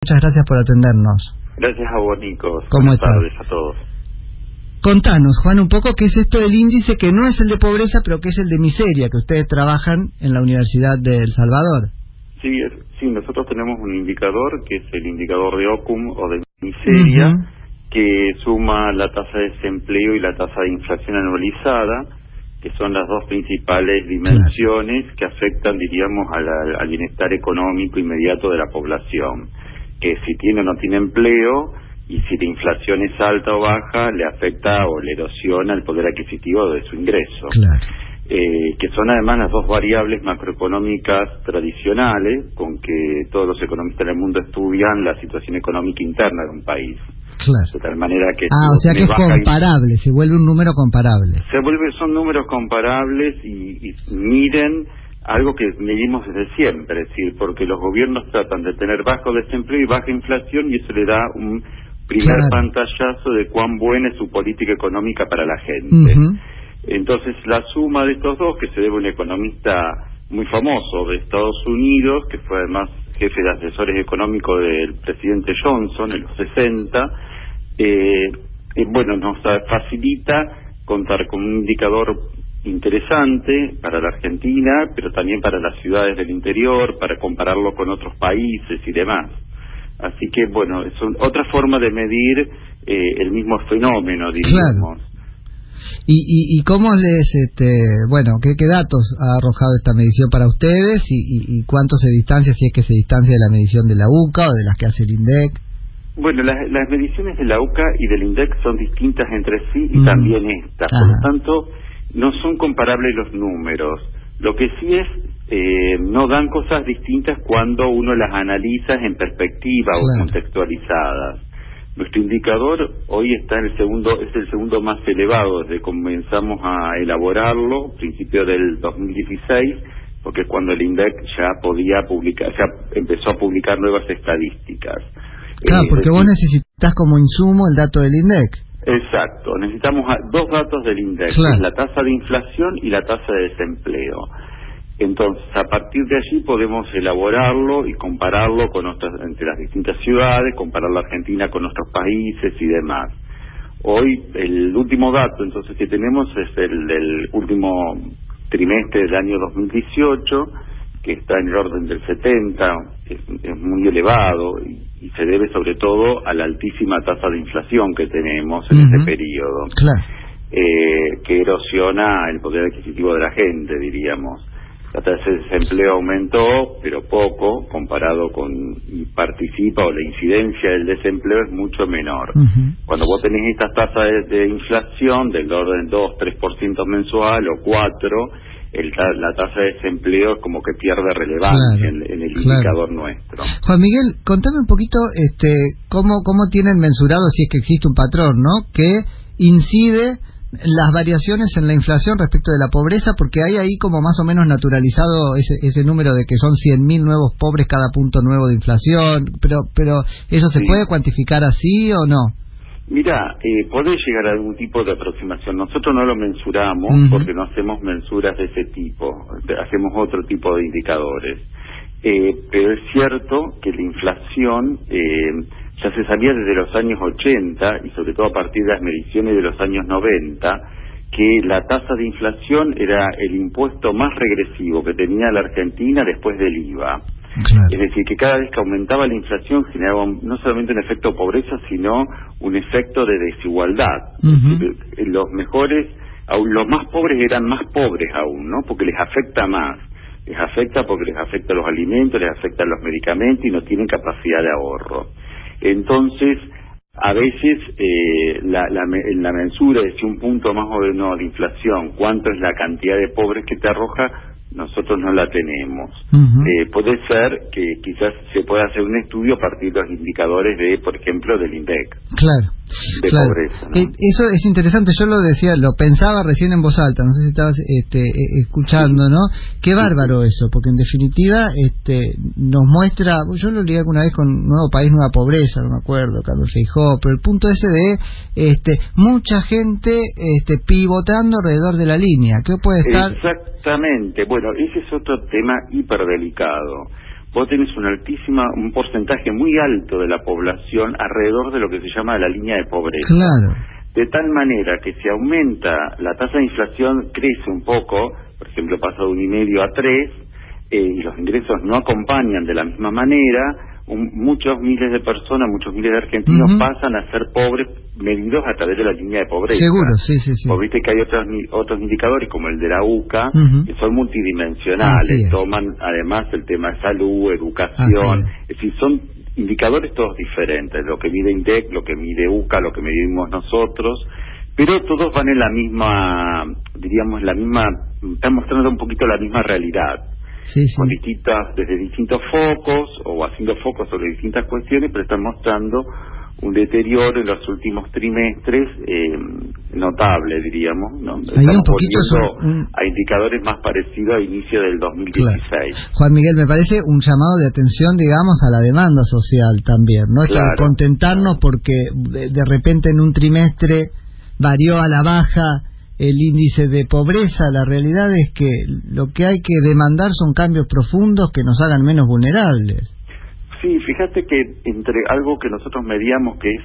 Muchas gracias por atendernos. Gracias a vos, Nico. ¿Cómo estás? Buenas tardes a todos. Contanos, Juan, un poco qué es esto del índice que no es el de pobreza, pero que es el de miseria, que ustedes trabajan en la Universidad de El Salvador. Sí, nosotros tenemos un indicador que es el indicador de Ockham o de miseria, que suma la tasa de desempleo y la tasa de inflación anualizada, que son las dos principales dimensiones que afectan, diríamos, al bienestar económico inmediato de la población. Que si tiene o no tiene empleo, y si la inflación es alta o baja, le afecta o le erosiona el poder adquisitivo de su ingreso. Que son además las dos variables macroeconómicas tradicionales con que todos los economistas del mundo estudian la situación económica interna de un país. Claro. De tal manera que... o sea que es comparable, se vuelve un número comparable. Son números comparables y miden algo que medimos desde siempre, es decir, porque los gobiernos tratan de tener bajo desempleo y baja inflación y eso le da un primer pantallazo de cuán buena es su política económica para la gente. Entonces la suma de estos dos, que se debe a un economista muy famoso de Estados Unidos, que fue además jefe de asesores económicos del presidente Johnson en los 60, nos facilita contar con un indicador interesante para la Argentina, pero también para las ciudades del interior, para compararlo con otros países y demás. Así que, es otra forma de medir el mismo fenómeno, diríamos. Claro. ¿Y cómo qué datos ha arrojado esta medición para ustedes y cuánto se distancia, si es que se distancia de la medición de la UCA o de las que hace el INDEC? Bueno, las mediciones de la UCA y del INDEC son distintas entre sí y también esta. Por lo tanto, no son comparables los números. Lo que sí es, no dan cosas distintas cuando uno las analiza en perspectiva o contextualizadas. Nuestro indicador hoy está es el segundo más elevado desde que comenzamos a elaborarlo, principio del 2016, porque es cuando el INDEC ya empezó a publicar nuevas estadísticas. Claro, porque vos necesitas como insumo el dato del INDEC. Exacto, necesitamos dos datos del INDEC, que es la tasa de inflación y la tasa de desempleo. Entonces, a partir de allí podemos elaborarlo y compararlo entre las distintas ciudades, comparar la Argentina con otros países y demás. Hoy, el último dato entonces que tenemos es el del último trimestre del año 2018, que está en el orden del 70, es muy elevado y se debe sobre todo a la altísima tasa de inflación que tenemos en ese periodo, que erosiona el poder adquisitivo de la gente, diríamos. La tasa de desempleo aumentó, pero poco, comparado con participa o la incidencia del desempleo es mucho menor. Cuando vos tenés estas tasas de inflación del orden 2-3% mensual o 4%, la tasa de desempleo es como que pierde relevancia en el indicador nuestro. Juan Miguel, contame un poquito cómo tienen mensurado, si es que existe un patrón, ¿no?, que incide las variaciones en la inflación respecto de la pobreza, porque hay ahí como más o menos naturalizado ese número de que son 100.000 nuevos pobres cada punto nuevo de inflación, pero ¿eso se puede cuantificar así o no? Mira, puede llegar a algún tipo de aproximación. Nosotros no lo mensuramos porque no hacemos mensuras de ese tipo, hacemos otro tipo de indicadores. Pero es cierto que la inflación ya se sabía desde los años 80 y sobre todo a partir de las mediciones de los años 90 que la tasa de inflación era el impuesto más regresivo que tenía la Argentina después del IVA. Es decir, que cada vez que aumentaba la inflación generaba no solamente un efecto pobreza, sino un efecto de desigualdad. Los más pobres eran más pobres aún, ¿no? Porque les afecta más. Les afecta porque les afecta los alimentos, les afectan los medicamentos y no tienen capacidad de ahorro. Entonces, a veces la mensura de si un punto más o menos de inflación, cuánto es la cantidad de pobres que te arroja, nosotros no la tenemos. Puede ser que quizás se pueda hacer un estudio a partir de los indicadores de, por ejemplo, del INDEC. De pobreza, ¿no? Eso es interesante, yo lo pensaba recién en voz alta, no sé si estabas escuchando, ¿no? Qué bárbaro eso, porque en definitiva nos muestra, yo lo leí alguna vez con Nuevo País, Nueva Pobreza, no me acuerdo, Carlos Feijó, pero el punto ese de mucha gente pivotando alrededor de la línea, ¿qué puede estar? Exactamente, bueno, ese es otro tema hiperdelicado, vos tenés un porcentaje muy alto de la población alrededor de lo que se llama la línea de pobreza. Claro. De tal manera que si aumenta la tasa de inflación, crece un poco, por ejemplo pasa de 1,5 a 3, y los ingresos no acompañan de la misma manera, muchos miles de personas, muchos miles de argentinos pasan a ser pobres medidos a través de la línea de pobreza. Seguro, sí. Vos viste que hay otros indicadores como el de la UCA, que son multidimensionales, toman además el tema de salud, educación, es decir, son indicadores todos diferentes, lo que mide INDEC, lo que mide UCA, lo que medimos nosotros, pero todos van en la misma, diríamos, están mostrando un poquito la misma realidad. Con desde distintos focos o haciendo focos sobre distintas cuestiones, pero están mostrando un deterioro en los últimos trimestres notable, diríamos, ¿no? Estamos volviendo a indicadores más parecidos a inicio del 2016. Claro. Juan Miguel, me parece un llamado de atención, digamos, a la demanda social también, ¿no? Esto de contentarnos porque de repente en un trimestre varió a la baja el índice de pobreza. La realidad es que lo que hay que demandar son cambios profundos que nos hagan menos vulnerables. Sí, fíjate que entre algo que nosotros medíamos, es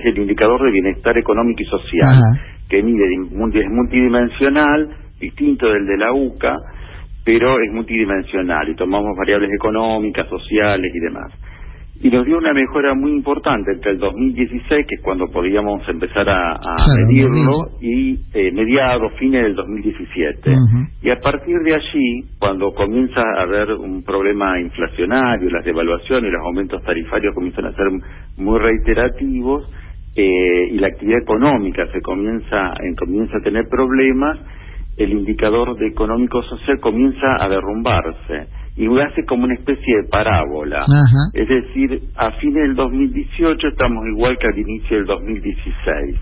el indicador de bienestar económico y social, que es multidimensional, distinto del de la UCA, pero es multidimensional y tomamos variables económicas, sociales y demás. Y nos dio una mejora muy importante entre el 2016, que es cuando podíamos empezar a medirlo, y fines del 2017. Y a partir de allí, cuando comienza a haber un problema inflacionario, las devaluaciones y los aumentos tarifarios comienzan a ser muy reiterativos, y la actividad económica comienza a tener problemas, el indicador de económico-social comienza a derrumbarse. Y hace como una especie de parábola. Es decir, a fines del 2018 estamos igual que al inicio del 2016.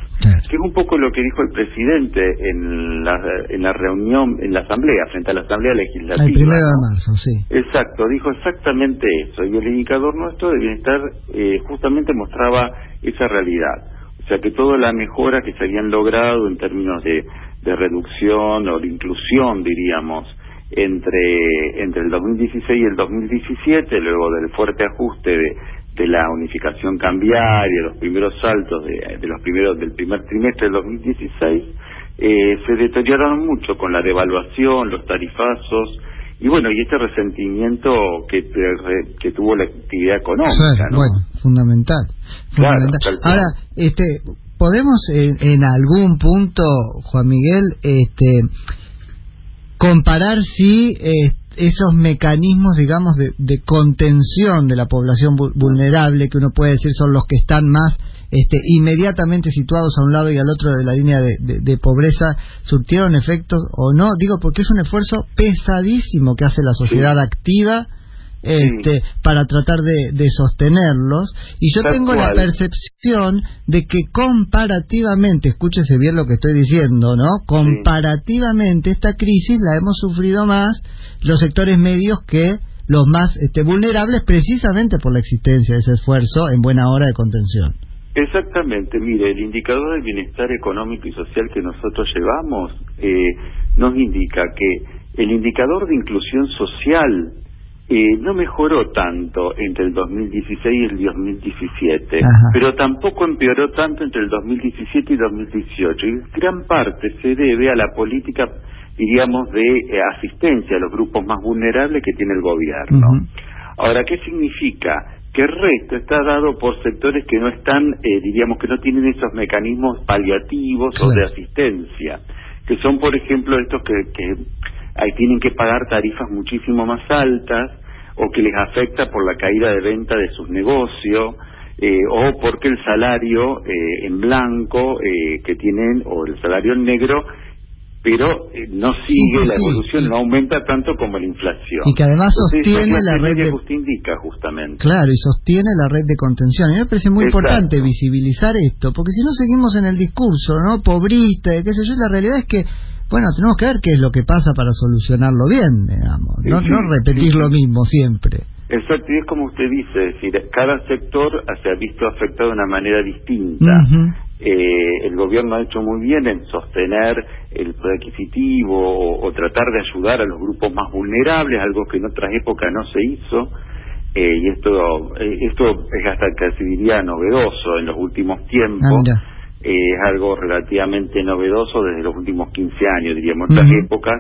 Que es un poco lo que dijo el presidente en la reunión, en la asamblea, frente a la asamblea legislativa. El 1 de marzo, sí. Exacto, dijo exactamente eso. Y el indicador nuestro de bienestar justamente mostraba esa realidad. O sea que toda la mejora que se habían logrado en términos de reducción o de inclusión, diríamos, entre el 2016 y el 2017, luego del fuerte ajuste de la unificación cambiaria, los primeros saltos del primer trimestre del 2016, se deterioraron mucho con la devaluación, los tarifazos y este resentimiento que tuvo la actividad económica, ¿no? Bueno, fundamental. Claro, ahora, podemos en algún punto, Juan Miguel, comparar si esos mecanismos, digamos, de contención de la población vulnerable, que uno puede decir son los que están más inmediatamente situados a un lado y al otro de la línea de pobreza, surtieron efectos o no. Digo, porque es un esfuerzo pesadísimo que hace la sociedad activa para tratar de sostenerlos, y yo tengo la percepción de que comparativamente, escúchese bien lo que estoy diciendo, ¿no? Comparativamente esta crisis la hemos sufrido más los sectores medios que los más vulnerables, precisamente por la existencia de ese esfuerzo en buena hora de contención. Exactamente, mire, el indicador del bienestar económico y social que nosotros llevamos nos indica que el indicador de inclusión social no mejoró tanto entre el 2016 y el 2017, pero tampoco empeoró tanto entre el 2017 y 2018, y gran parte se debe a la política, diríamos, de asistencia a los grupos más vulnerables que tiene el gobierno. Ahora, ¿qué significa? Que el resto está dado por sectores que no están, diríamos, que no tienen esos mecanismos paliativos o de asistencia, que son, por ejemplo, estos que ahí tienen que pagar tarifas muchísimo más altas, o que les afecta por la caída de venta de sus negocios, o porque el salario en blanco que tienen, o el salario en negro, pero no sigue la evolución, no aumenta tanto como la inflación. Y que además sostiene la red que usted indica, justamente. Claro, y sostiene la red de contención. Y me parece muy importante visibilizar esto, porque si no seguimos en el discurso, ¿no? Pobrista, qué sé yo, la realidad es que tenemos que ver qué es lo que pasa para solucionarlo bien, digamos, no repetir lo mismo siempre. Exacto, y es como usted dice, es decir, cada sector se ha visto afectado de una manera distinta. El gobierno ha hecho muy bien en sostener el poder adquisitivo o tratar de ayudar a los grupos más vulnerables, algo que en otras épocas no se hizo, y esto es hasta casi diría novedoso en los últimos tiempos. Es algo relativamente novedoso desde los últimos 15 años, diríamos. En otras épocas,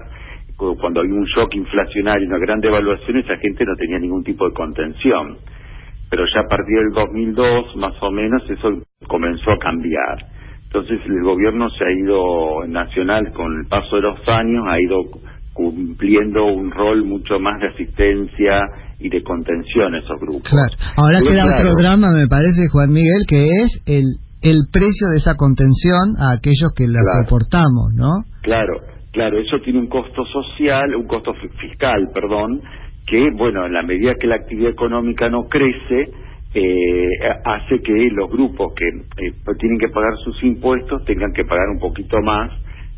cuando había un shock inflacionario, una gran devaluación, esa gente no tenía ningún tipo de contención. Pero ya a partir del 2002, más o menos, eso comenzó a cambiar. Entonces el gobierno se ha ido, nacional, con el paso de los años, ha ido cumpliendo un rol mucho más de asistencia y de contención a esos grupos. Claro. Ahora queda otro drama, me parece, Juan Miguel, que es el precio de esa contención a aquellos que la soportamos, ¿no? Claro, eso tiene un costo social, un costo fiscal, que, bueno, en la medida que la actividad económica no crece, hace que los grupos que tienen que pagar sus impuestos tengan que pagar un poquito más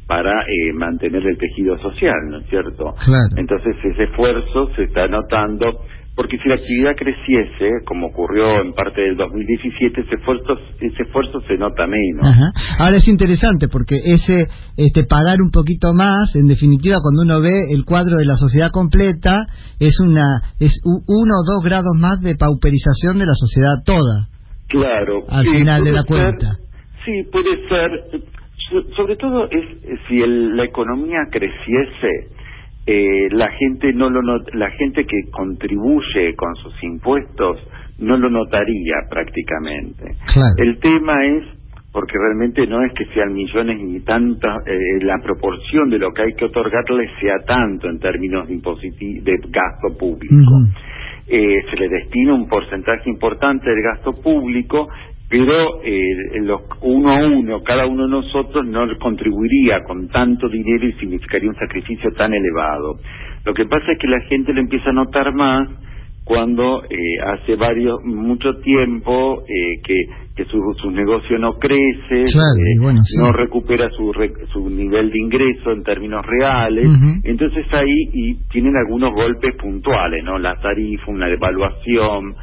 para mantener el tejido social, ¿no es cierto? Claro. Entonces ese esfuerzo se está notando, porque si la actividad creciese, como ocurrió en parte del 2017, ese esfuerzo se nota menos. Ajá. Ahora es interesante porque ese pagar un poquito más, en definitiva, cuando uno ve el cuadro de la sociedad completa, es 1 o 2 grados más de pauperización de la sociedad toda. Claro. Al final de la cuenta. Sí, puede ser. Sobre todo si la economía creciese, la gente que contribuye con sus impuestos no lo notaría prácticamente. Claro. El tema es porque realmente no es que sean millones ni tantas, la proporción de lo que hay que otorgarle sea tanto en términos de gasto público. Se le destina un porcentaje importante del gasto público, pero uno a uno, cada uno de nosotros no contribuiría con tanto dinero y significaría un sacrificio tan elevado. Lo que pasa es que la gente lo empieza a notar más cuando hace mucho tiempo que su negocio no crece, no recupera su nivel de ingreso en términos reales, entonces ahí tienen algunos golpes puntuales, ¿no? La tarifa, una devaluación,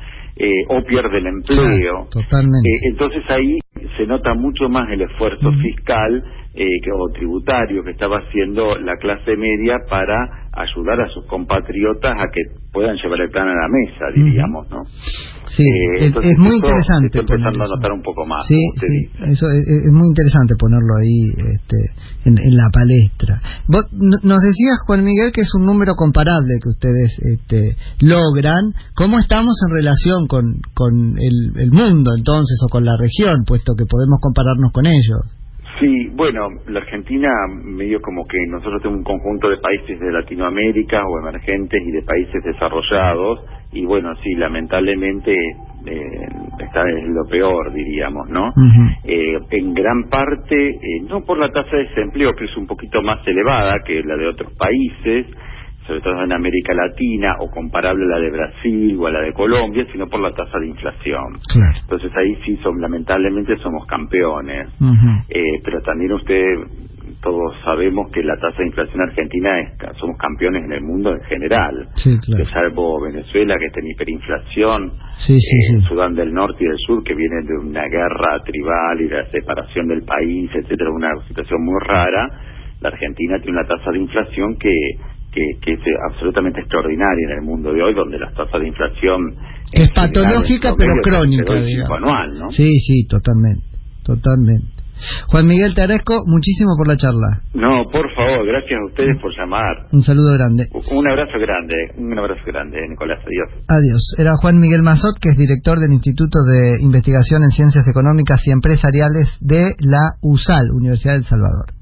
o pierde el empleo. Totalmente. Entonces ahí se nota mucho más el esfuerzo fiscal o tributario que estaba haciendo la clase media para ayudar a sus compatriotas a que puedan llevar el plan a la mesa, diríamos, ¿no? Sí, es muy interesante. Estoy empezando a notar un poco más. Sí, eso es muy interesante ponerlo ahí en la palestra. Vos nos decías, Juan Miguel, que es un número comparable que ustedes logran. ¿Cómo estamos en relación con el mundo, entonces, o con la región, puesto que podemos compararnos con ellos? Sí, bueno, la Argentina, medio como que nosotros tenemos un conjunto de países de Latinoamérica o emergentes y de países desarrollados, y bueno, sí, lamentablemente está en lo peor, diríamos, ¿no? En gran parte, no por la tasa de desempleo, que es un poquito más elevada que la de otros países, sobre todo en América Latina, o comparable a la de Brasil o a la de Colombia, sino por la tasa de inflación. Claro. Entonces ahí sí, lamentablemente somos campeones. Pero también todos sabemos que la tasa de inflación argentina somos campeones en el mundo en general. Sí, claro. Salvo Venezuela, que está en hiperinflación, Sudán del Norte y del Sur, que vienen de una guerra tribal y de la separación del país, etcétera, una situación muy rara. La Argentina tiene una tasa de inflación que es absolutamente extraordinaria en el mundo de hoy, donde las tasas de inflación es patológica pero crónica, digamos. Anual, ¿no? Sí, totalmente. Juan Miguel, te agradezco muchísimo por la charla. No, por favor, gracias a ustedes por llamar. Un saludo grande. Un abrazo grande, Nicolás, Adiós. Era Juan Miguel Massot, que es director del Instituto de Investigación en Ciencias Económicas y Empresariales de la USAL, Universidad del Salvador.